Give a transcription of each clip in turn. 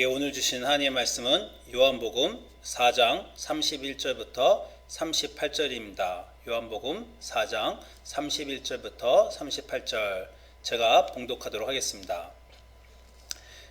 오늘 주신 하나님의 말씀은 요한복음 4장 31절부터 38절입니다. 요한복음 4장 31절부터 38절 제가 봉독하도록 하겠습니다.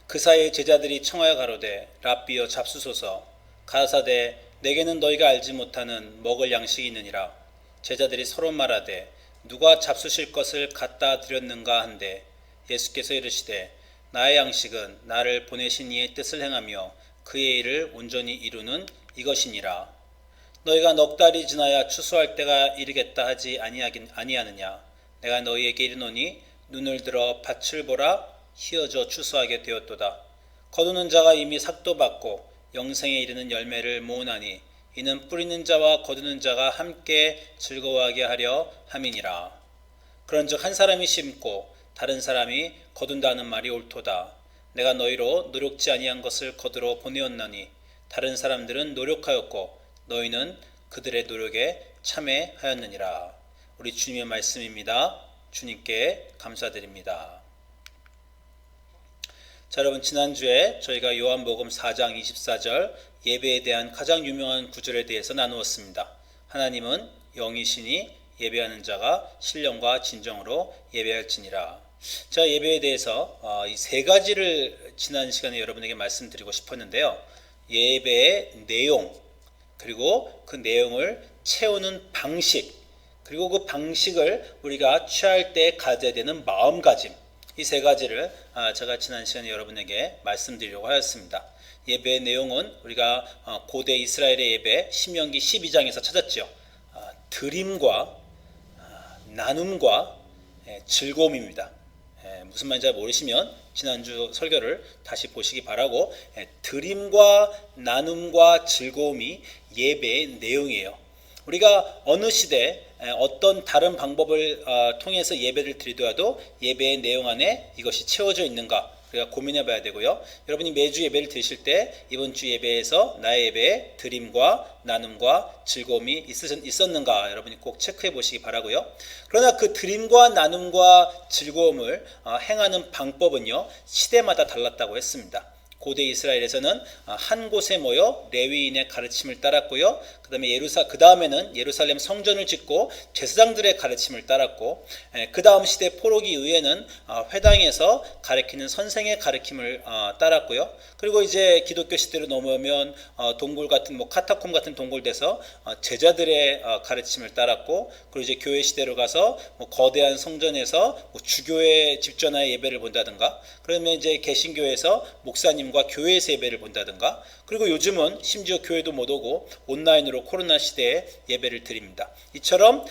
그 사이에 제자들이 청하여 가로되 랍비여 잡수소서. 가라사대 내게는 너희가 알지 못하는 먹을 양식이 있느니라. 제자들이 서로 말하되 누가 잡수실 것을 갖다 드렸는가 한데 예수께서 이르시되 나의 양식은 나를 보내신 이의 뜻을 행하며 그의 일을 온전히 이루는 이것이니라. 너희가 넉 달이 지나야 추수할 때가 이르겠다 하지 아니하느냐. 내가 너희에게 이르노니 눈을 들어 밭을 보라. 희어져 추수하게 되었도다. 거두는 자가 이미 삭도 받고 영생에 이르는 열매를 모으나니 이는 뿌리는 자와 거두는 자가 함께 즐거워하게 하려 함이니라. 그런즉 한 사람이 심고 다른 사람이 거둔다는 말이 옳도다. 내가 너희로 노력지 아니한 것을 거두러 보내었나니 다른 사람들은 노력하였고 너희는 그들의 노력에 참여하였느니라. 우리 주님의 말씀입니다. 주님께 감사드립니다. 자, 여러분, 지난주에 저희가 요한복음 4장 24절 예배에 대한 가장 유명한 구절에 대해서 나누었습니다. 하나님은 영이시니 예배하는 자가 신령과 진정으로 예배할지니라. 제가 예배에 대해서 이 세 가지를 지난 시간에 여러분에게 말씀드리고 싶었는데요. 예배의 내용, 그리고 그 내용을 채우는 방식, 그리고 그 방식을 우리가 취할 때 가져야 되는 마음가짐, 이 세 가지를 제가 지난 시간에 여러분에게 말씀드리려고 하였습니다. 예배의 내용은 우리가 고대 이스라엘의 예배 신명기 12장에서 찾았죠. 드림과 나눔과 즐거움입니다. 무슨 말인지 잘 모르시면 지난주 설교를 다시 보시기 바라고, 드림과 나눔과 즐거움이 예배의 내용이에요. 우리가 어느 시대 어떤 다른 방법을 통해서 예배를 드리더라도 예배의 내용 안에 이것이 채워져 있는가 우리가 고민해 봐야 되고요. 여러분이 매주 예배를 드실 때 이번 주 예배에서 나의 예배에 드림과 나눔과 즐거움이 있었는가 여러분이 꼭 체크해 보시기 바라고요. 그러나 그 드림과 나눔과 즐거움을 행하는 방법은요, 시대마다 달랐다고 했습니다. 고대 이스라엘에서는 한 곳에 모여 레위인의 가르침을 따랐고요. 그 다음에는 예루살렘 성전을 짓고 제사장들의 가르침을 따랐고, 그 다음 시대 포로기 이후에는 회당에서 가르치는 선생의 가르침을 따랐고요. 그리고 이제 기독교 시대로 넘어오면 동굴 같은 카타콤 같은 동굴에서 제자들의 가르침을 따랐고, 그리고 이제 교회 시대로 가서 거대한 성전에서 주교의 집전화의 예배를 본다든가, 그러면 이제 개신교에서 목사님과 교회에서 예배를 본다든가, 그리고 요즘은 심지어 교회도 못 오고 온라인으로 코로나 시대에 예배를 드립니다. 이처럼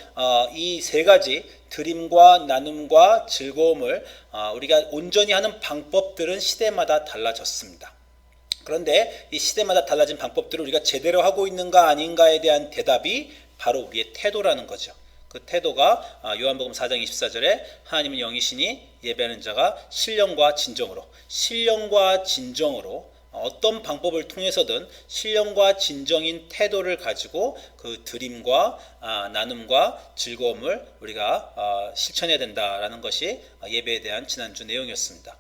이 세 가지 드림과 나눔과 즐거움을 우리가 온전히 하는 방법들은 시대마다 달라졌습니다. 그런데 이 시대마다 달라진 방법들을 우리가 제대로 하고 있는가 아닌가에 대한 대답이 바로 우리의 태도라는 거죠. 그 태도가 요한복음 4장 24절에 하나님은 영이시니 예배하는 자가 신령과 진정으로 어떤 방법을 통해서든 신령과 진정인 태도를 가지고 그 드림과 나눔과 즐거움을 우리가 실천해야 된다라는 것이 예배에 대한 지난주 내용이었습니다.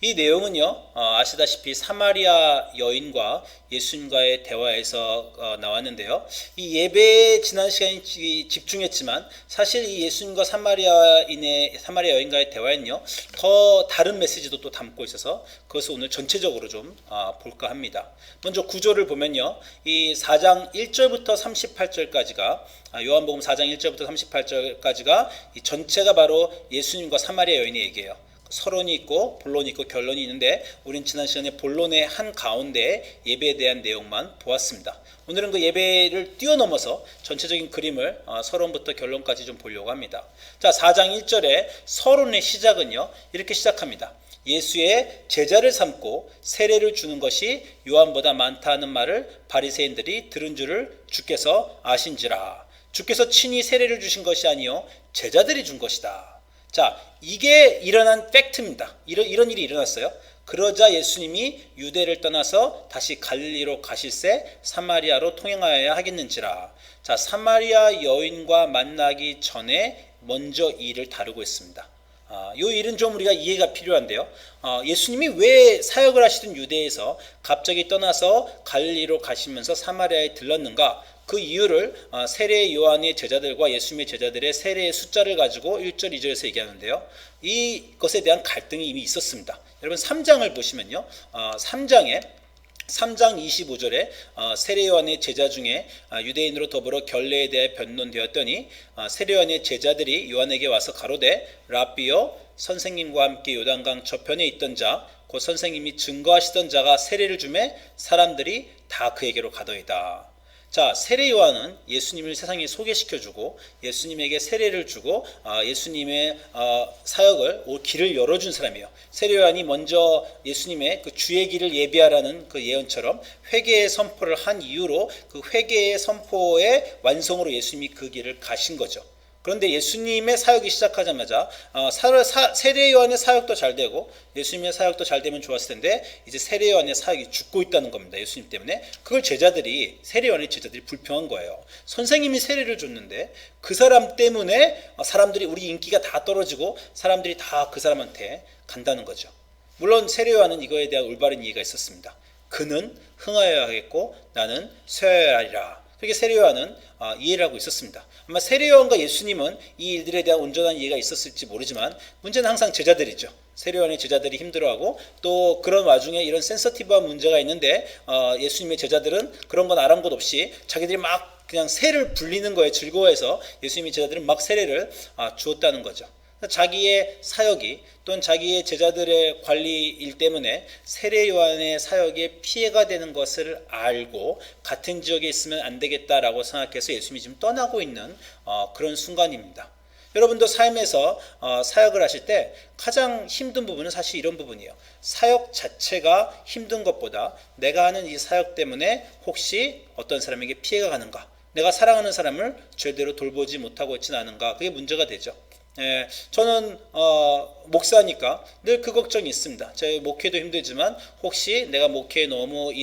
이 내용은요, 아시다시피 사마리아 여인과 예수님과의 대화에서 나왔는데요. 이 예배에 지난 시간에 집중했지만 사실 이 예수님과 사마리아 여인과의 대화에는요, 더 다른 메시지도 또 담고 있어서 그것을 오늘 전체적으로 좀 볼까 합니다. 먼저 구조를 보면요, 이 4장 1절부터 38절까지가 요한복음 4장 1절부터 38절까지가 이 전체가 바로 예수님과 사마리아 여인의 얘기예요. 서론이 있고 본론이 있고 결론이 있는데 우린 지난 시간에 본론의 한 가운데 예배에 대한 내용만 보았습니다. 오늘은 그 예배를 뛰어넘어서 전체적인 그림을 서론부터 결론까지 좀 보려고 합니다. 자, 4장 1절에 서론의 시작은요, 이렇게 시작합니다. 예수의 제자를 삼고 세례를 주는 것이 요한보다 많다 하는 말을 바리새인들이 들은 줄을 주께서 아신지라. 주께서 친히 세례를 주신 것이 아니요 제자들이 준 것이다. 자, 이게 일어난 팩트입니다. 이런 일이 일어났어요. 그러자 예수님이 유대를 떠나서 다시 갈릴리로 가실새 사마리아로 통행하여야 하겠는지라. 자, 사마리아 여인과 만나기 전에 먼저 이 일을 다루고 있습니다. 이 일은 좀 우리가 이해가 필요한데요. 예수님이 왜 사역을 하시던 유대에서 갑자기 떠나서 갈릴리로 가시면서 사마리아에 들렀는가? 그 이유를 세례 요한의 제자들과 예수님의 제자들의 세례의 숫자를 가지고 1절, 2절에서 얘기하는데요. 이것에 대한 갈등이 이미 있었습니다. 여러분 3장을 보시면요. 3장 25절에 세례 요한의 제자 중에 유대인으로 더불어 결례에 대해 변론되었더니 세례 요한의 제자들이 요한에게 와서 가로되 라비여 선생님과 함께 요단강 저편에 있던 자 곧 선생님이 증거하시던 자가 세례를 주매 사람들이 다 그에게로 가더이다. 자, 세례 요한은 예수님을 세상에 소개시켜주고 예수님에게 세례를 주고 예수님의 사역을 길을 열어준 사람이에요. 세례 요한이 먼저 예수님의 그 주의 길을 예비하라는 그 예언처럼 회개의 선포를 한 이유로 그 회개의 선포의 완성으로 예수님이 그 길을 가신 거죠. 그런데 예수님의 사역이 시작하자마자 세례 요한의 사역도 잘 되고 예수님의 사역도 잘 되면 좋았을 텐데 이제 세례 요한의 사역이 죽고 있다는 겁니다. 예수님 때문에. 그걸 세례 요한의 제자들이 불평한 거예요. 선생님이 세례를 줬는데 그 사람 때문에 사람들이 우리 인기가 다 떨어지고 사람들이 다 그 사람한테 간다는 거죠. 물론 세례 요한은 이거에 대한 올바른 이해가 있었습니다. 그는 흥하여야 하겠고 나는 쇠하여야 하리라. 그렇게 세례 요한은 이해를 하고 있었습니다. 아마 세례 요한과 예수님은 이 일들에 대한 온전한 이해가 있었을지 모르지만 문제는 항상 제자들이죠. 세례 요한의 제자들이 힘들어하고 또 그런 와중에 이런 센서티브한 문제가 있는데 예수님의 제자들은 그런 건 아랑곳 없이 자기들이 막 그냥 세를 불리는 거에 즐거워해서 예수님의 제자들은 막 세례를 주었다는 거죠. 자기의 사역이 또는 자기의 제자들의 관리 일 때문에 세례 요한의 사역에 피해가 되는 것을 알고 같은 지역에 있으면 안 되겠다라고 생각해서 예수님이 지금 떠나고 있는 그런 순간입니다. 여러분도 삶에서 사역을 하실 때 가장 힘든 부분은 사실 이런 부분이에요. 사역 자체가 힘든 것보다 내가 하는 이 사역 때문에 혹시 어떤 사람에게 피해가 가는가, 내가 사랑하는 사람을 제대로 돌보지 못하고 있지는 않은가, 그게 문제가 되죠. 저는 목사니까 늘 그 걱정이 있습니다. 제 목회도 힘들지만 혹시 내가 목회에 너무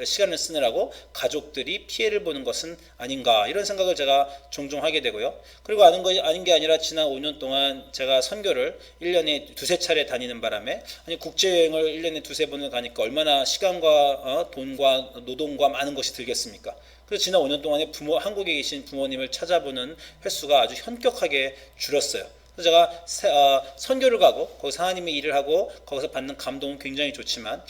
시간을 쓰느라고 가족들이 피해를 보는 것은 아닌가, 이런 생각을 제가 종종 하게 되고요. 그리고 아닌 게 아니라 지난 5년 동안 제가 선교를 1년에 두세 차례 다니는 바람에 국제여행을 1년에 두세 번을 가니까 얼마나 시간과 돈과 노동과 많은 것이 들겠습니까? 그래서 지난 5년 동안에 한국에 계신 부모님을 찾아보는 횟수가 아주 현격하게 줄었어요. 그래서 제가 선교를 가고 거기서 하나님의 일을 하고 거기서 받는 감동은 굉장히 좋지만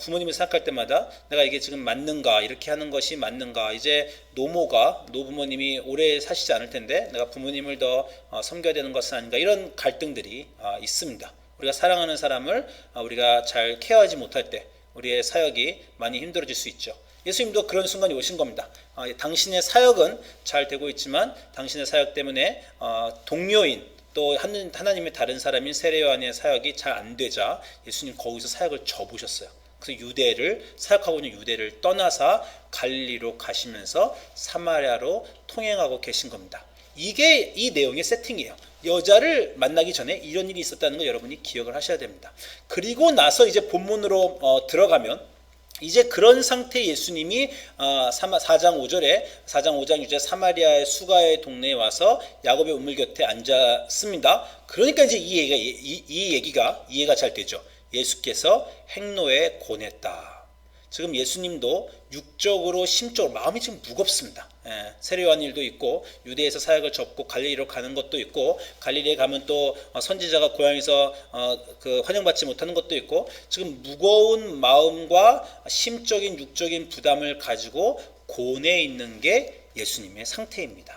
부모님을 생각할 때마다 내가 이게 지금 맞는가, 이렇게 하는 것이 맞는가, 이제 노부모님이 오래 사시지 않을 텐데 내가 부모님을 더 섬겨야 되는 것은 아닌가, 이런 갈등들이 있습니다. 우리가 사랑하는 사람을 우리가 잘 케어하지 못할 때 우리의 사역이 많이 힘들어질 수 있죠. 예수님도 그런 순간이 오신 겁니다. 당신의 사역은 잘 되고 있지만 당신의 사역 때문에 동료인 또 하나님의 다른 사람인 세례 요한의 사역이 잘 안 되자 예수님 거기서 사역을 접으셨어요. 그래서 사역하고 있는 유대를 떠나서 갈릴리로 가시면서 사마리아로 통행하고 계신 겁니다. 이게 이 내용의 세팅이에요. 여자를 만나기 전에 이런 일이 있었다는 걸 여러분이 기억을 하셔야 됩니다. 그리고 나서 이제 본문으로 들어가면 이제 그런 상태의 예수님이 4장 5장 6절에 사마리아의 수가의 동네에 와서 야곱의 우물 곁에 앉았습니다. 그러니까 이제 이 얘기가 이해가 잘 되죠. 예수께서 행로에 고냈다. 지금 예수님도 육적으로 심적으로 마음이 지금 무겁습니다. 세례 요한 일도 있고 유대에서 사역을 접고 갈릴리로 가는 것도 있고 갈릴리에 가면 또 선지자가 고향에서 환영받지 못하는 것도 있고 지금 무거운 마음과 심적인 육적인 부담을 가지고 고뇌에 있는 게 예수님의 상태입니다.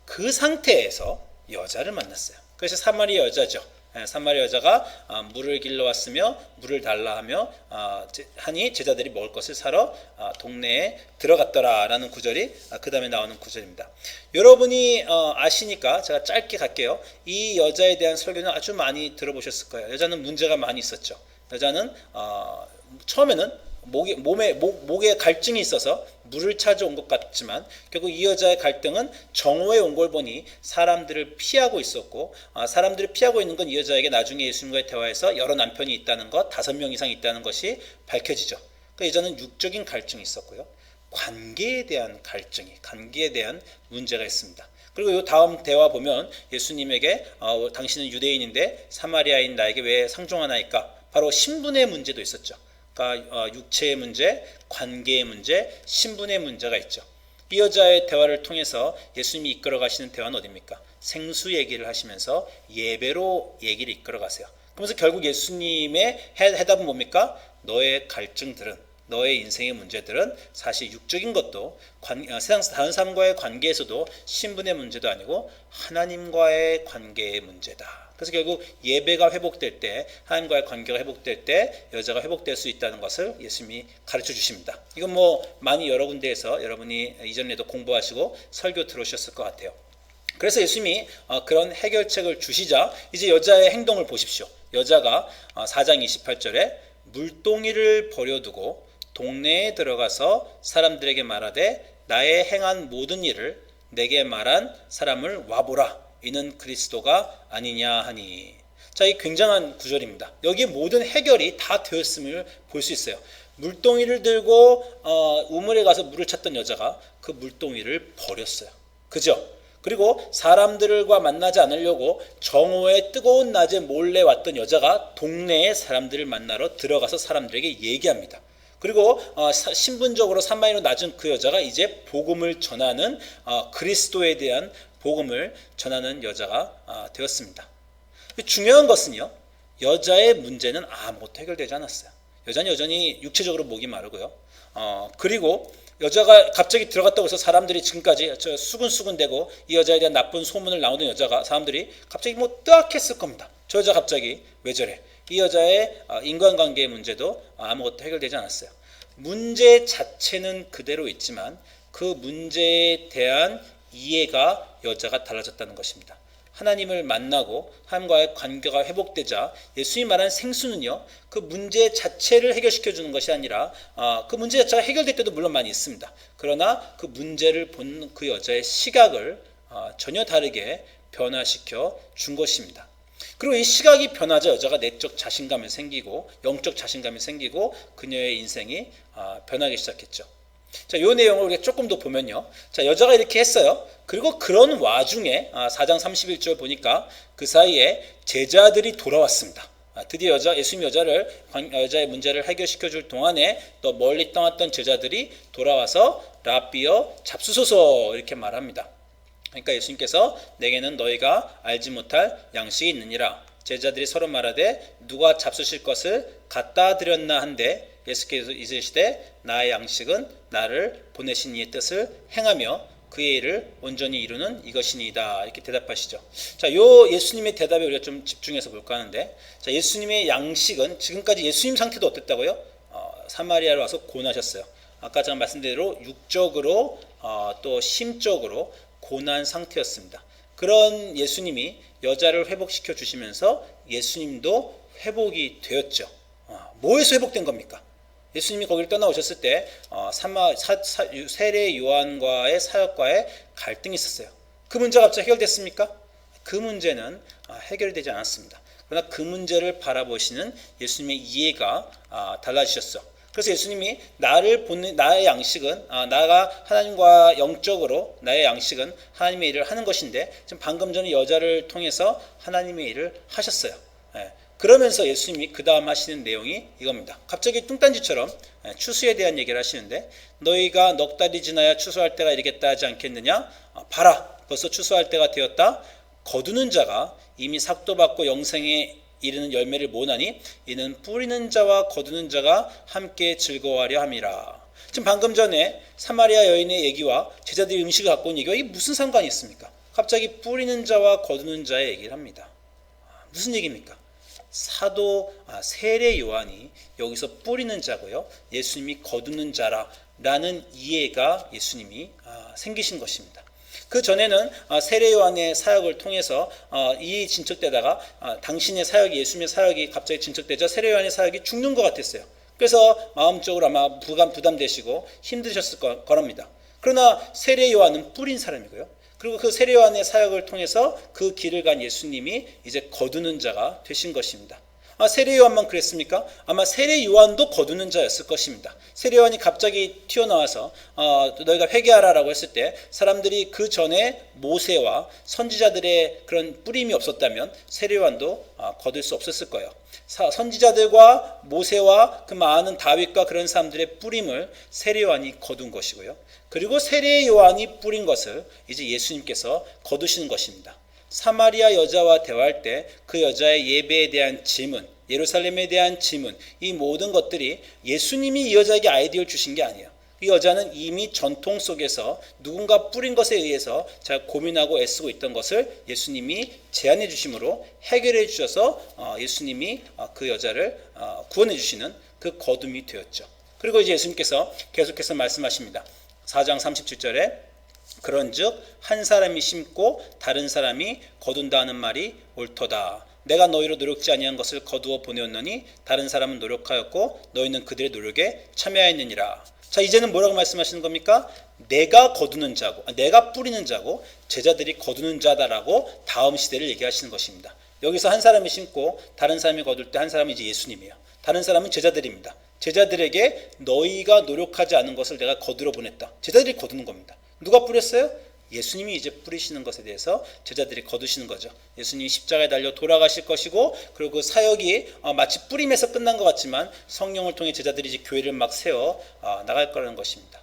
그 상태에서 여자를 만났어요. 그래서 사마리아 여자죠. 사마리아 여자가 물을 길러 왔으며 물을 달라 하니 제자들이 먹을 것을 사러 동네에 들어갔더라라는 구절이 그 다음에 나오는 구절입니다. 여러분이 아시니까 제가 짧게 갈게요. 이 여자에 대한 설교는 아주 많이 들어보셨을 거예요. 여자는 문제가 많이 있었죠. 여자는 처음에는 목에 갈증이 있어서 물을 찾아온 것 같지만 결국 이 여자의 갈등은 정오에 온 걸 보니 사람들을 피하고 있었고 사람들을 피하고 있는 건 이 여자에게 나중에 예수님과의 대화에서 여러 남편이 있다는 것, 5명 이상 있다는 것이 밝혀지죠. 그 여자는 육적인 갈증이 있었고요. 관계에 대한 문제가 있습니다. 그리고 이 다음 대화 보면 예수님에게 당신은 유대인인데 사마리아인 나에게 왜 상종하나이까? 바로 신분의 문제도 있었죠. 그러니까 육체의 문제, 관계의 문제, 신분의 문제가 있죠. 이 여자의 대화를 통해서 예수님이 이끌어 가시는 대화는 어디입니까? 생수 얘기를 하시면서 예배로 얘기를 이끌어 가세요. 그러면서 결국 예수님의 해답은 뭡니까? 너의 갈증들은, 너의 인생의 문제들은 사실 육적인 것도 세상 다른 사람과의 관계에서도 신분의 문제도 아니고 하나님과의 관계의 문제다. 그래서 결국 예배가 회복될 때, 하나님과의 관계가 회복될 때 여자가 회복될 수 있다는 것을 예수님이 가르쳐 주십니다. 이건 많이 여러 군데에서 여러분이 이전에도 공부하시고 설교 들으셨을 것 같아요. 그래서 예수님이 그런 해결책을 주시자 이제 여자의 행동을 보십시오. 여자가 4장 28절에 물동이를 버려두고 동네에 들어가서 사람들에게 말하되 나의 행한 모든 일을 내게 말한 사람을 와보라. 이는 그리스도가 아니냐 하니. 자, 이 굉장한 구절입니다. 여기에 모든 해결이 다 되었음을 볼 수 있어요. 물동이를 들고 우물에 가서 물을 찾던 여자가 그 물동이를 버렸어요. 그죠? 그리고 사람들과 만나지 않으려고 정오의 뜨거운 낮에 몰래 왔던 여자가 동네에 사람들을 만나러 들어가서 사람들에게 얘기합니다. 그리고 신분적으로 산마이로 낮은 그 여자가 이제 복음을 전하는 그리스도에 대한 복음을 전하는 여자가 되었습니다. 중요한 것은요, 여자의 문제는 아무것도 해결되지 않았어요. 여자는 여전히 육체적으로 목이 마르고요. 그리고 여자가 갑자기 들어갔다고 해서 사람들이 지금까지 수근수근대고 이 여자에 대한 나쁜 소문을 나오던 여자가 사람들이 갑자기 뜨악했을 겁니다. 저 여자 갑자기 왜 저래? 이 여자의 인간관계의 문제도 아무것도 해결되지 않았어요. 문제 자체는 그대로 있지만 그 문제에 대한 이해가 여자가 달라졌다는 것입니다. 하나님을 만나고 하나님과의 관계가 회복되자 예수님이 말한 생수는요, 그 문제 자체를 해결시켜 주는 것이 아니라 그 문제 자체가 해결될 때도 물론 많이 있습니다. 그러나 그 문제를 보는 그 여자의 시각을 전혀 다르게 변화시켜 준 것입니다. 그리고 이 시각이 변하자 여자가 내적 자신감이 생기고 영적 자신감이 생기고 그녀의 인생이 변하기 시작했죠. 자, 이 내용을 우리가 조금 더 보면요. 자, 여자가 이렇게 했어요. 그리고 그런 와중에 4장 31절 보니까 그 사이에 제자들이 돌아왔습니다. 드디어 예수님 여자의 문제를 해결시켜 줄 동안에 또 멀리 떠났던 제자들이 돌아와서 라비여 잡수소서 이렇게 말합니다. 그러니까 예수님께서 내게는 너희가 알지 못할 양식이 있느니라. 제자들이 서로 말하되 누가 잡수실 것을 갖다 드렸나 한데 예수께서 이르시되 나의 양식은 나를 보내신 이의 뜻을 행하며 그의 일을 온전히 이루는 이것이니이다. 이렇게 대답하시죠. 자, 요 예수님의 대답에 우리가 좀 집중해서 볼까 하는데, 자, 예수님의 양식은 지금까지 예수님 상태도 어땠다고요? 사마리아로 와서 고나셨어요. 아까 제가 말씀드린 대로 육적으로 또 심적으로 고난 상태였습니다. 그런 예수님이 여자를 회복시켜 주시면서 예수님도 회복이 되었죠. 뭐에서 회복된 겁니까? 예수님이 거기를 떠나오셨을 때 세례 요한과의 사역과의 갈등이 있었어요. 그 문제가 갑자기 해결됐습니까? 그 문제는 해결되지 않았습니다. 그러나 그 문제를 바라보시는 예수님의 이해가 달라지셨어. 그래서 예수님이 나의 양식은 나가 하나님과 영적으로 나의 양식은 하나님의 일을 하는 것인데 지금 방금 전에 여자를 통해서 하나님의 일을 하셨어요. 그러면서 예수님이 그 다음 하시는 내용이 이겁니다. 갑자기 뚱딴지처럼 추수에 대한 얘기를 하시는데 너희가 넉 달이 지나야 추수할 때가 이르겠다 하지 않겠느냐? 봐라, 벌써 추수할 때가 되었다. 거두는 자가 이미 삭도 받고 영생에 이르는 열매를 모으나니 이는 뿌리는 자와 거두는 자가 함께 즐거워하려 함이라. 지금 방금 전에 사마리아 여인의 얘기와 제자들이 음식을 갖고 온 얘기와 이게 무슨 상관이 있습니까? 갑자기 뿌리는 자와 거두는 자의 얘기를 합니다. 무슨 얘기입니까? 세례 요한이 여기서 뿌리는 자고요, 예수님이 거두는 자라는 이해가 예수님이 생기신 것입니다. 그 전에는 세례 요한의 사역을 통해서 이 진척되다가 당신의 사역이, 예수님의 사역이 갑자기 진척되자 세례 요한의 사역이 죽는 것 같았어요. 그래서 마음적으로 아마 부담되시고 힘드셨을 거랍니다. 그러나 세례 요한은 뿌린 사람이고요. 그리고 그 세례 요한의 사역을 통해서 그 길을 간 예수님이 이제 거두는 자가 되신 것입니다. 세례 요한만 그랬습니까? 아마 세례 요한도 거두는 자였을 것입니다. 세례 요한이 갑자기 튀어나와서 너희가 회개하라라고 했을 때 사람들이 그 전에 모세와 선지자들의 그런 뿌림이 없었다면 세례 요한도 거둘 수 없었을 거예요. 선지자들과 모세와 그 많은 다윗과 그런 사람들의 뿌림을 세례 요한이 거둔 것이고요. 그리고 세례 요한이 뿌린 것을 이제 예수님께서 거두시는 것입니다. 사마리아 여자와 대화할 때 그 여자의 예배에 대한 질문, 예루살렘에 대한 질문, 이 모든 것들이 예수님이 이 여자에게 아이디어를 주신 게 아니에요. 이 여자는 이미 전통 속에서 누군가 뿌린 것에 의해서 잘 고민하고 애쓰고 있던 것을 예수님이 제안해 주심으로 해결해 주셔서 예수님이 그 여자를 구원해 주시는 그 거둠이 되었죠. 그리고 이제 예수님께서 계속해서 말씀하십니다. 4장 37절에 그런즉 한 사람이 심고 다른 사람이 거둔다 하는 말이 옳도다. 내가 너희로 노력지 아니한 것을 거두어 보내었노니 다른 사람은 노력하였고 너희는 그들의 노력에 참여하였느니라. 자, 이제는 뭐라고 말씀하시는 겁니까? 내가 거두는 자고, 내가 뿌리는 자고 제자들이 거두는 자다라고 다음 시대를 얘기하시는 것입니다. 여기서 한 사람이 심고 다른 사람이 거둘 때 한 사람은 이제 예수님이에요. 다른 사람은 제자들입니다. 제자들에게 너희가 노력하지 않은 것을 내가 거두러 보냈다. 제자들이 거두는 겁니다. 누가 뿌렸어요? 예수님이 이제 뿌리시는 것에 대해서 제자들이 거두시는 거죠. 예수님이 십자가에 달려 돌아가실 것이고, 그리고 그 사역이 마치 뿌림에서 끝난 것 같지만 성령을 통해 제자들이 이제 교회를 막 세워 나갈 거라는 것입니다.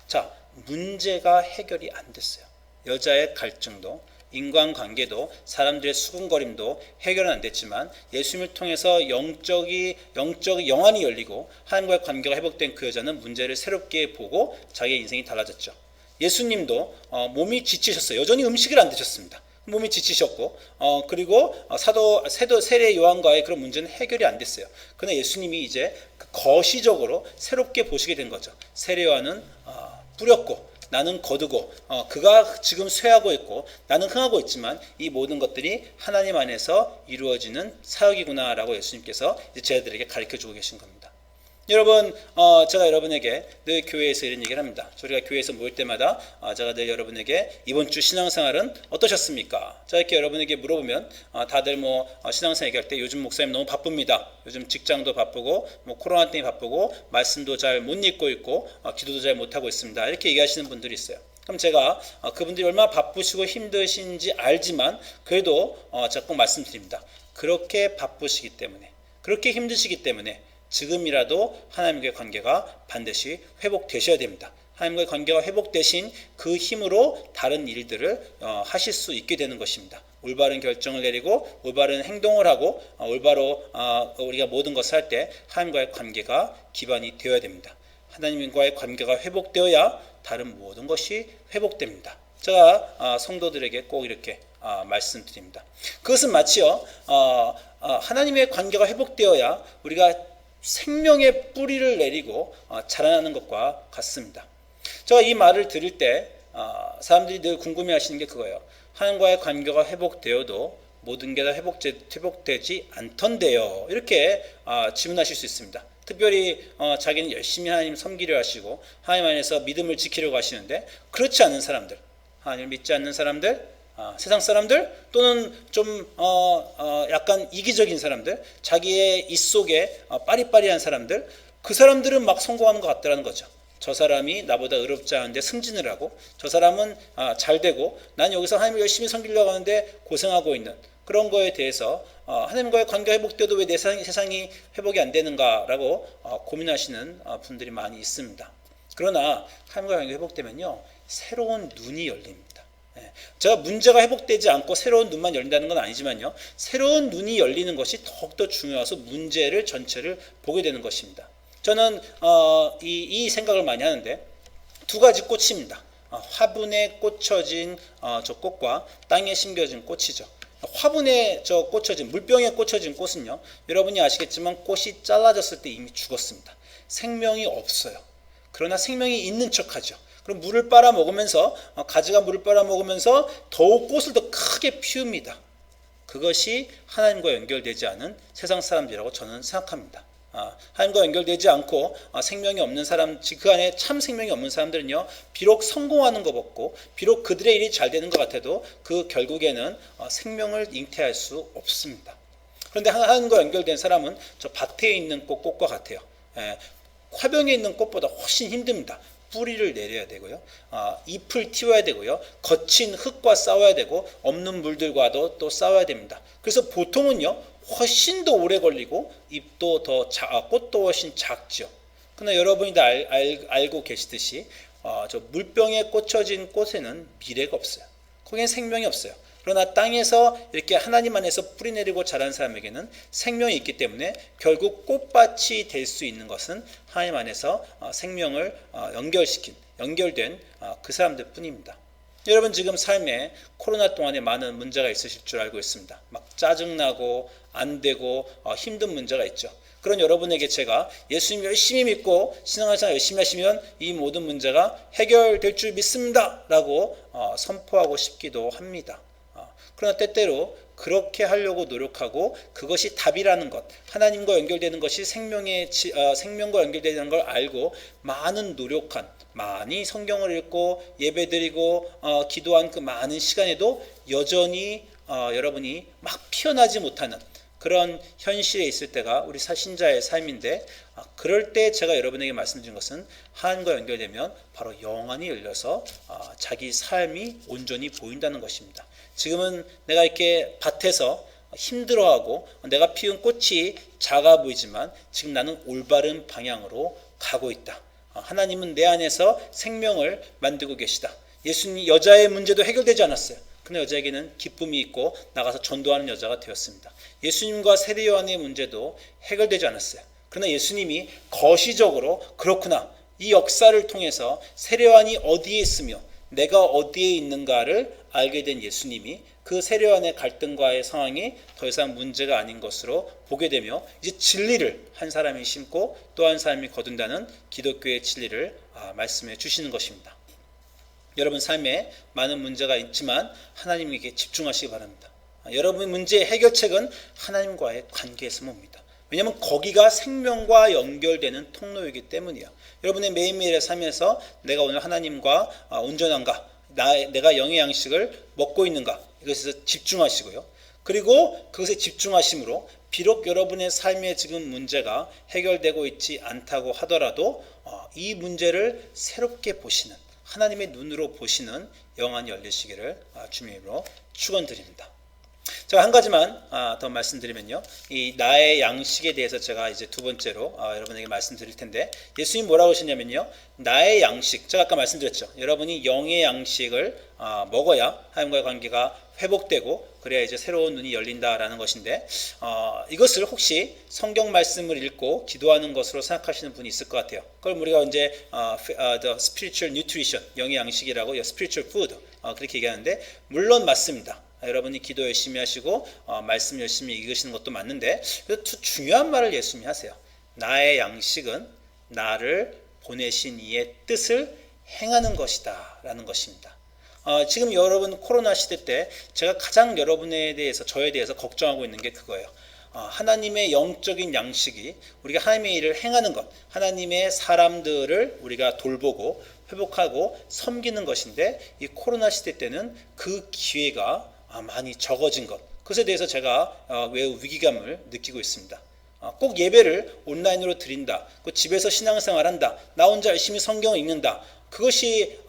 자, 문제가 해결이 안 됐어요. 여자의 갈증도 인간관계도 사람들의 수군거림도 해결은 안 됐지만 예수님을 통해서 영적이 영안이 열리고 하나님과의 관계가 회복된 그 여자는 문제를 새롭게 보고 자기의 인생이 달라졌죠. 예수님도 몸이 지치셨어요. 여전히 음식을 안 드셨습니다. 몸이 지치셨고 그리고 세례 요한과의 그런 문제는 해결이 안 됐어요. 그러나 예수님이 이제 거시적으로 새롭게 보시게 된 거죠. 세례 요한은 뿌렸고 나는 거두고 그가 지금 쇠하고 있고 나는 흥하고 있지만 이 모든 것들이 하나님 안에서 이루어지는 사역이구나라고 예수님께서 이제 제자들에게 가르쳐주고 계신 겁니다. 여러분, 제가 여러분에게 늘 교회에서 이런 얘기를 합니다. 저희가 교회에서 모일 때마다 제가 늘 여러분에게 이번 주 신앙생활은 어떠셨습니까? 자, 이렇게 여러분에게 물어보면 다들 신앙생활 얘기할 때 요즘 목사님 너무 바쁩니다. 요즘 직장도 바쁘고 코로나 때문에 바쁘고 말씀도 잘 못 읽고 있고 기도도 잘 못하고 있습니다. 이렇게 얘기하시는 분들이 있어요. 그럼 제가 그분들이 얼마나 바쁘시고 힘드신지 알지만 그래도 제가 꼭 말씀드립니다. 그렇게 바쁘시기 때문에, 그렇게 힘드시기 때문에 지금이라도 하나님과의 관계가 반드시 회복되셔야 됩니다. 하나님과의 관계가 회복되신 그 힘으로 다른 일들을 하실 수 있게 되는 것입니다. 올바른 결정을 내리고 올바른 행동을 하고 올바로 우리가 모든 것을 할 때 하나님과의 관계가 기반이 되어야 됩니다. 하나님과의 관계가 회복되어야 다른 모든 것이 회복됩니다. 제가 성도들에게 꼭 이렇게 말씀드립니다. 그것은 마치요 하나님의 관계가 회복되어야 우리가 생명의 뿌리를 내리고 자라나는 것과 같습니다. 제가 이 말을 들을 때 사람들이 늘 궁금해하시는 게 그거예요. 하나님과의 관계가 회복되어도 모든 게 다 회복되지 않던데요. 이렇게 질문하실 수 있습니다. 특별히 자기는 열심히 하나님 섬기려 하시고 하나님 안에서 믿음을 지키려고 하시는데 그렇지 않은 사람들, 하나님을 믿지 않는 사람들, 세상 사람들 또는 좀 약간 이기적인 사람들, 자기의 입 속에 빠리빠리한 사람들, 그 사람들은 막 성공하는 것 같다는 거죠. 저 사람이 나보다 의롭지 않은데 승진을 하고 저 사람은 잘 되고 난 여기서 하나님을 열심히 섬기려고 하는데 고생하고 있는 그런 거에 대해서 하나님과의 관계가 회복돼도 왜 내 세상이 회복이 안 되는가라고 고민하시는 분들이 많이 있습니다. 그러나 하나님과의 관계가 회복되면요 새로운 눈이 열립니다. 제가 문제가 회복되지 않고 새로운 눈만 열린다는 건 아니지만요 새로운 눈이 열리는 것이 더욱더 중요해서 문제를 전체를 보게 되는 것입니다. 저는 이 생각을 많이 하는데 두 가지 꽃입니다. 화분에 꽂혀진 저 꽃과 땅에 심겨진 꽃이죠. 화분에 꽂혀진 물병에 꽂혀진 꽃은요 여러분이 아시겠지만 꽃이 잘라졌을 때 이미 죽었습니다. 생명이 없어요. 그러나 생명이 있는 척하죠. 그럼 물을 빨아먹으면서 가지가 물을 빨아먹으면서 더욱 꽃을 더 크게 피웁니다. 그것이 하나님과 연결되지 않은 세상 사람들이라고 저는 생각합니다. 하나님과 연결되지 않고 생명이 없는 사람, 그 안에 참 생명이 없는 사람들은요 비록 성공하는 것 같고 비록 그들의 일이 잘 되는 것 같아도 그 결국에는 생명을 잉태할 수 없습니다. 그런데 하나님과 연결된 사람은 저 밭에 있는 꽃과 같아요. 화병에 있는 꽃보다 훨씬 힘듭니다. 뿌리를 내려야 되고요. 잎을 틔워야 되고요. 거친 흙과 싸워야 되고 없는 물들과도 또 싸워야 됩니다. 그래서 보통은요, 훨씬 더 오래 걸리고 잎도 꽃도 훨씬 작죠. 그러나 여러분이 다 알고 계시듯이 저 물병에 꽂혀진 꽃에는 미래가 없어요. 거기엔 생명이 없어요. 그러나 땅에서 이렇게 하나님 안에서 뿌리 내리고 자란 사람에게는 생명이 있기 때문에 결국 꽃밭이 될 수 있는 것은 하나님 안에서 생명을 연결된 그 사람들 뿐입니다. 여러분 지금 삶에 코로나 동안에 많은 문제가 있으실 줄 알고 있습니다. 막 짜증나고 안 되고 힘든 문제가 있죠. 그런 여러분에게 제가 예수님 열심히 믿고 신앙생활 열심히 하시면 이 모든 문제가 해결될 줄 믿습니다 라고 선포하고 싶기도 합니다. 그러나 때때로 그렇게 하려고 노력하고 그것이 답이라는 것, 하나님과 연결되는 것이 생명과 연결되는 걸 알고 많이 성경을 읽고 예배드리고 기도한 그 많은 시간에도 여전히 여러분이 막 피어나지 못하는 그런 현실에 있을 때가 우리 신자의 삶인데, 그럴 때 제가 여러분에게 말씀드린 것은 하나님과 연결되면 바로 영안이 열려서 자기 삶이 온전히 보인다는 것입니다. 지금은 내가 이렇게 밭에서 힘들어하고 내가 피운 꽃이 작아 보이지만 지금 나는 올바른 방향으로 가고 있다. 하나님은 내 안에서 생명을 만들고 계시다. 예수님 여자의 문제도 해결되지 않았어요. 그러나 여자에게는 기쁨이 있고 나가서 전도하는 여자가 되었습니다. 예수님과 세례요한의 문제도 해결되지 않았어요. 그러나 예수님이 거시적으로 그렇구나, 이 역사를 통해서 세례요한이 어디에 있으며 내가 어디에 있는가를 알게 된 예수님이 그 세례요한의 갈등과의 상황이 더 이상 문제가 아닌 것으로 보게 되며 이제 진리를 한 사람이 심고 또 한 사람이 거둔다는 기독교의 진리를 말씀해 주시는 것입니다. 여러분 삶에 많은 문제가 있지만 하나님에게 집중하시기 바랍니다. 여러분 문제의 해결책은 하나님과의 관계에서 옵니다. 왜냐하면 거기가 생명과 연결되는 통로이기 때문이에요. 여러분의 매일매일의 삶에서 내가 오늘 하나님과 온전한가, 내가 영의 양식을 먹고 있는가, 이것에서 집중하시고요. 그리고 그것에 집중하심으로 비록 여러분의 삶에 지금 문제가 해결되고 있지 않다고 하더라도 이 문제를 새롭게 보시는, 하나님의 눈으로 보시는 영안이 열리시기를 주님의 이름으로 축원드립니다. 제가 한 가지만 더 말씀드리면요, 이 나의 양식에 대해서 제가 이제 두 번째로 여러분에게 말씀드릴 텐데, 예수님 뭐라고 하시냐면요, 나의 양식, 제가 아까 말씀드렸죠. 여러분이 영의 양식을 먹어야 하나님과의 관계가 회복되고 그래야 이제 새로운 눈이 열린다라는 것인데, 이것을 혹시 성경 말씀을 읽고 기도하는 것으로 생각하시는 분이 있을 것 같아요. 그걸 우리가 이제 the spiritual nutrition, 영의 양식이라고 spiritual food 그렇게 얘기하는데, 물론 맞습니다. 여러분이 기도 열심히 하시고 말씀 열심히 읽으시는 것도 맞는데, 중요한 말을 예수님이 하세요. 나의 양식은 나를 보내신 이의 뜻을 행하는 것이다 라는 것입니다. 지금 여러분 코로나 시대 때 제가 가장 여러분에 대해서, 저에 대해서 걱정하고 있는 게 그거예요. 하나님의 영적인 양식이 우리가 하나님의 일을 행하는 것, 하나님의 사람들을 우리가 돌보고 회복하고 섬기는 것인데, 이 코로나 시대 때는 그 기회가 많이 적어진 것, 그것에 대해서 제가 매우 위기감을 느끼고 있습니다. 꼭 예배를 온라인으로 드린다, 집에서 신앙생활한다, 나 혼자 열심히 성경을 읽는다, 그것이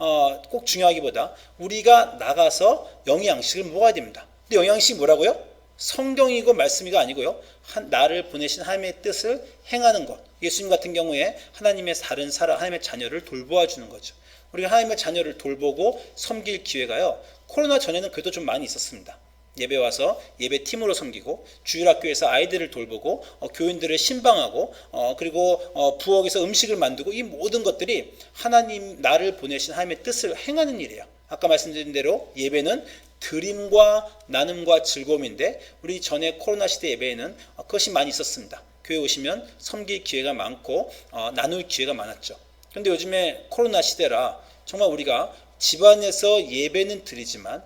꼭 중요하기보다 우리가 나가서 영의 양식을 먹어야 됩니다. 근데 영의 양식이 뭐라고요? 성경이고 말씀이가 아니고요, 나를 보내신 하나님의 뜻을 행하는 것. 예수님 같은 경우에 하나님의 다른 사람, 하나님의 자녀를 돌보아 주는 거죠. 우리가 하나님의 자녀를 돌보고 섬길 기회가요, 코로나 전에는 그래도 좀 많이 있었습니다. 예배 와서 예배 팀으로 섬기고, 주일학교에서 아이들을 돌보고, 교인들을 신방하고, 그리고 부엌에서 음식을 만들고, 이 모든 것들이 하나님, 나를 보내신 하나님의 뜻을 행하는 일이에요. 아까 말씀드린 대로 예배는 드림과 나눔과 즐거움인데, 우리 전에 코로나 시대 예배에는 그것이 많이 있었습니다. 교회 오시면 섬길 기회가 많고 나눌 기회가 많았죠. 그런데 요즘에 코로나 시대라 정말 우리가 집안에서 예배는 드리지만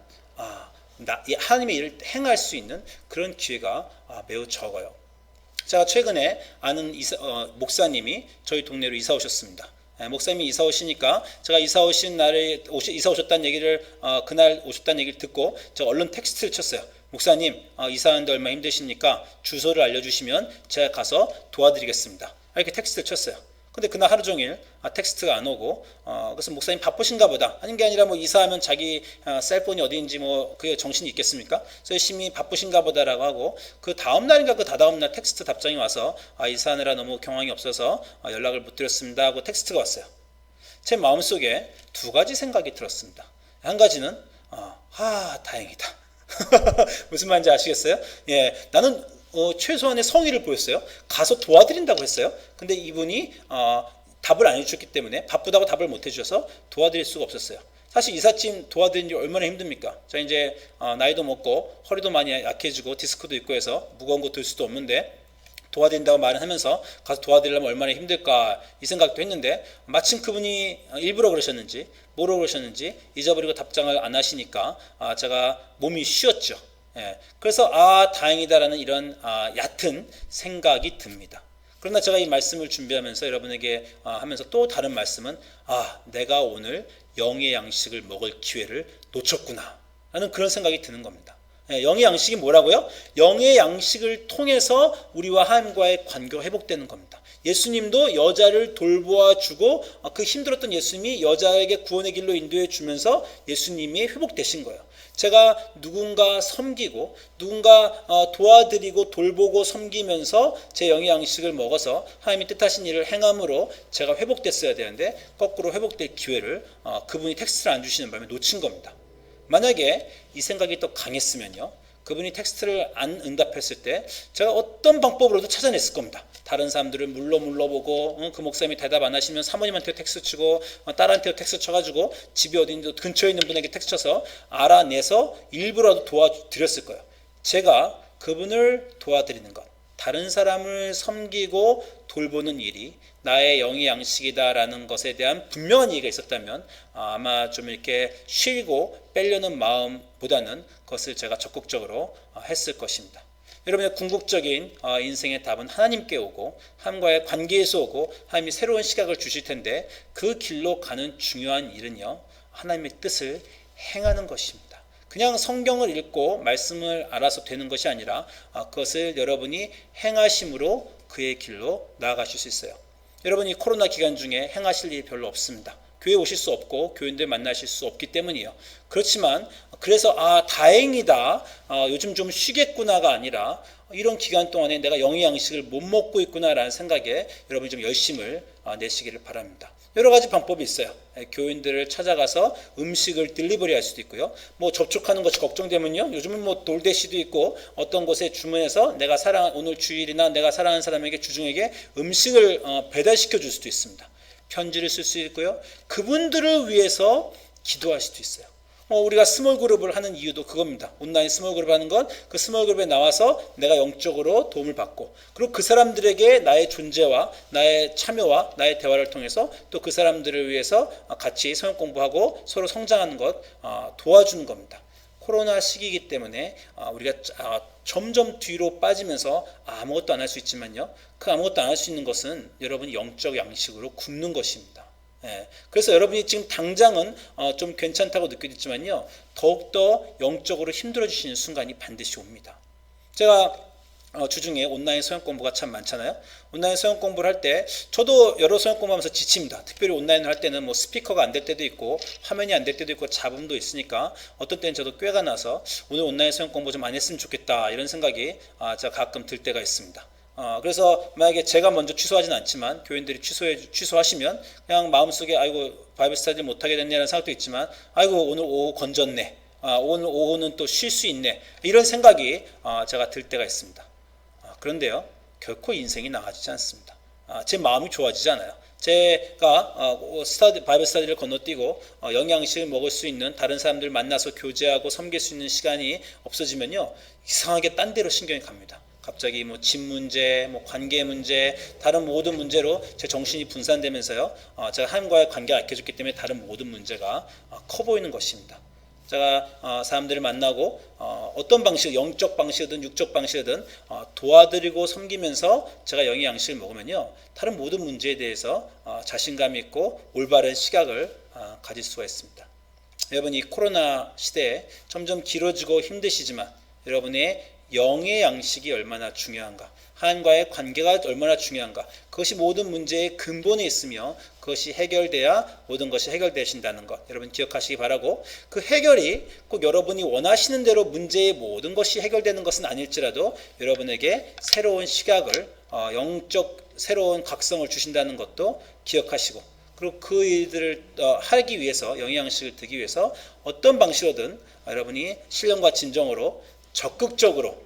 하나님의 일을 행할 수 있는 그런 기회가 매우 적어요. 제가 최근에 아는 목사님이 저희 동네로 이사 오셨습니다. 목사님이 이사 오시니까 제가 이사 오신 날에 이사 오셨다는 얘기를 그날 오셨다는 얘기를 듣고 제가 얼른 텍스트를 쳤어요. 목사님, 이사하는데 얼마 힘드십니까? 주소를 알려주시면 제가 가서 도와드리겠습니다. 이렇게 텍스트를 쳤어요. 근데 그날 하루 종일 텍스트가 안 오고, 그래서 목사님 바쁘신가 보다. 아닌 게 아니라 뭐 이사하면 자기 셀폰이 어디인지 뭐 그게 정신이 있겠습니까? 그래서 열심히 바쁘신가 보다라고 하고, 그 다음 날인가 그 다다음 날 텍스트 답장이 와서 이사하느라 너무 경황이 없어서 연락을 못 드렸습니다 하고 텍스트가 왔어요. 제 마음속에 두 가지 생각이 들었습니다. 한 가지는 다행이다. 무슨 말인지 아시겠어요? 예, 나는 최소한의 성의를 보였어요. 가서 도와드린다고 했어요. 근데 이분이 답을 안 해주셨기 때문에 바쁘다고 답을 못 해주셔서 도와드릴 수가 없었어요. 사실 이삿짐 도와드리는 게 얼마나 힘듭니까? 저 이제 나이도 먹고 허리도 많이 약해지고 디스크도 있고 해서 무거운 거 들 수도 없는데 도와드린다고 말을 하면서 가서 도와드리려면 얼마나 힘들까 이 생각도 했는데, 마침 그분이 일부러 그러셨는지 뭐로 그러셨는지 잊어버리고 답장을 안 하시니까 제가 몸이 쉬었죠. 예, 그래서 다행이다라는 이런 얕은 생각이 듭니다. 그러나 제가 이 말씀을 준비하면서 여러분에게 하면서 또 다른 말씀은 내가 오늘 영의 양식을 먹을 기회를 놓쳤구나 라는 그런 생각이 드는 겁니다. 영의 양식이 뭐라고요? 영의 양식을 통해서 우리와 하나님과의 관계가 회복되는 겁니다. 예수님도 여자를 돌보아 주고 그 힘들었던 예수님이 여자에게 구원의 길로 인도해 주면서 예수님이 회복되신 거예요. 제가 누군가 섬기고 누군가 도와드리고 돌보고 섬기면서 제 영의 양식을 먹어서 하나님이 뜻하신 일을 행함으로 제가 회복됐어야 되는데 거꾸로 회복될 기회를 그분이 텍스트를 안 주시는 바람에 놓친 겁니다. 만약에 이 생각이 또 강했으면요, 그분이 텍스트를 안 응답했을 때 제가 어떤 방법으로도 찾아냈을 겁니다. 다른 사람들을 물러보고 그 목사님이 대답 안 하시면 사모님한테 텍스트 치고 딸한테 텍스트 쳐가지고 집이 어딘지 근처에 있는 분에게 텍스트 쳐서 알아내서 일부라도 도와드렸을 거예요. 제가 그분을 도와드리는 것, 다른 사람을 섬기고 돌보는 일이 나의 영의 양식이다라는 것에 대한 분명한 이해가 있었다면 아마 좀 이렇게 쉬고 빼려는 마음보다는 그것을 제가 적극적으로 했을 것입니다. 여러분의 궁극적인 인생의 답은 하나님께 오고 하나님과의 관계에서 오고 하나님이 새로운 시각을 주실 텐데 그 길로 가는 중요한 일은요, 하나님의 뜻을 행하는 것입니다. 그냥 성경을 읽고 말씀을 알아서 되는 것이 아니라 그것을 여러분이 행하심으로 그의 길로 나아가실 수 있어요. 여러분이 코로나 기간 중에 행하실 일이 별로 없습니다. 교회 오실 수 없고 교인들 만나실 수 없기 때문이에요. 그렇지만 그래서 다행이다, 요즘 좀 쉬겠구나가 아니라 이런 기간 동안에 내가 영의 양식을 못 먹고 있구나라는 생각에 여러분이 좀 열심을 내시기를 바랍니다. 여러 가지 방법이 있어요. 교인들을 찾아가서 음식을 딜리버리 할 수도 있고요. 뭐 접촉하는 것이 걱정되면요, 요즘은 뭐 돌대시도 있고 어떤 곳에 주문해서 오늘 주일이나 내가 사랑하는 사람에게 주중에게 음식을 배달시켜 줄 수도 있습니다. 편지를 쓸 수 있고요. 그분들을 위해서 기도할 수도 있어요. 우리가 스몰 그룹을 하는 이유도 그겁니다. 온라인 스몰 그룹 하는 건 그 스몰 그룹에 나와서 내가 영적으로 도움을 받고, 그리고 그 사람들에게 나의 존재와 나의 참여와 나의 대화를 통해서 또 그 사람들을 위해서 같이 성경 공부하고 서로 성장하는 것 도와주는 겁니다. 코로나 시기이기 때문에 우리가 점점 뒤로 빠지면서 아무것도 안 할 수 있지만요, 그 아무것도 안 할 수 있는 것은 여러분이 영적 양식으로 굶는 것입니다. 그래서 여러분이 지금 당장은 좀 괜찮다고 느껴지지만요, 더욱더 영적으로 힘들어지시는 순간이 반드시 옵니다. 제가 주중에 온라인 성경 공부가 참 많잖아요. 온라인 성경 공부를 할 때 저도 여러 성경 공부하면서 지칩니다. 특별히 온라인을 할 때는 뭐 스피커가 안 될 때도 있고 화면이 안 될 때도 있고 잡음도 있으니까 어떤 때는 저도 꾀가 나서 오늘 온라인 성경 공부 좀 많이 했으면 좋겠다 이런 생각이 제가 가끔 들 때가 있습니다. 그래서 만약에 제가 먼저 취소하진 않지만 교인들이 취소하시면 그냥 마음속에 아이고 바이블 스터디 못하게 됐네라는 생각도 있지만 아이고 오늘 오후 건졌네, 오늘 오후는 또 쉴 수 있네, 이런 생각이 제가 들 때가 있습니다. 그런데요, 결코 인생이 나아지지 않습니다. 제 마음이 좋아지지 않아요. 제가 바이블 스터디를 건너뛰고 영양식을 먹을 수 있는, 다른 사람들 만나서 교제하고 섬길 수 있는 시간이 없어지면요, 이상하게 딴 데로 신경이 갑니다. 갑자기 뭐 집 문제, 뭐 관계 문제, 다른 모든 문제로 제 정신이 분산되면서요, 제가 하나님과의 관계가 약해졌기 때문에 다른 모든 문제가 커 보이는 것입니다. 제가 사람들을 만나고 어떤 방식, 영적 방식이든 육적 방식이든 도와드리고 섬기면서 제가 영의 양식을 먹으면요, 다른 모든 문제에 대해서 자신감 있고 올바른 시각을 가질 수가 있습니다. 여러분, 이 코로나 시대에 점점 길어지고 힘드시지만 여러분의 영의 양식이 얼마나 중요한가, 하나님과의 관계가 얼마나 중요한가, 그것이 모든 문제의 근본에 있으며 그것이 해결돼야 모든 것이 해결되신다는 것 여러분 기억하시기 바라고, 그 해결이 꼭 여러분이 원하시는 대로 문제의 모든 것이 해결되는 것은 아닐지라도 여러분에게 새로운 시각을 영적 새로운 각성을 주신다는 것도 기억하시고, 그리고 그 일들을 하기 위해서 영양식을 드기 위해서 어떤 방식으로든 여러분이 신령과 진정으로 적극적으로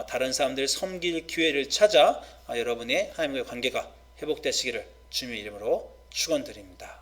다른 사람들 섬길 기회를 찾아 여러분의 하나님과의 관계가 회복되시기를 주님의 이름으로 축원드립니다.